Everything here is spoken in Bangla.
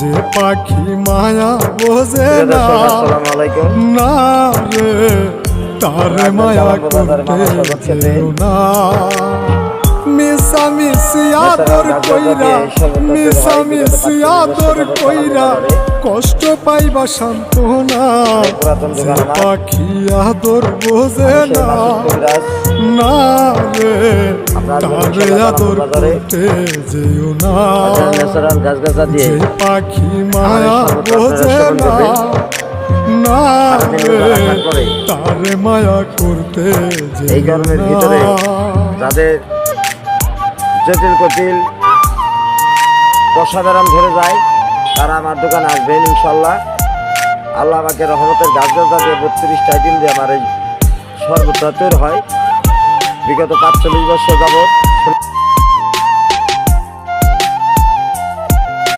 যে পাখি মায়া বোঝে না আসসালামু আলাইকুম। না রে তারে মায়া করতে যেও না মিশামিশি আদর কইরা মিশামিশি আদর কইরা কষ্ট পাইবা সান্ত্বনা যে পাখি আদর বোঝে না না রে তারে আদর করতে যেও না যে পাখি মায়া বোঝে না না রে তারে মায়া করতে এই গরমের ভিতরে যাদের জটিল কটিল অসাধারণ ধরে যায় তারা আমার দোকানে আসবেন ইনশাল্লাহ। আল্লাহ আমাকে রহমতের গাছ দিয়ে 32টা আইটেম দিয়ে আমার এই শরবতটা তৈরি হয় বিগত 45 বছর যাবত।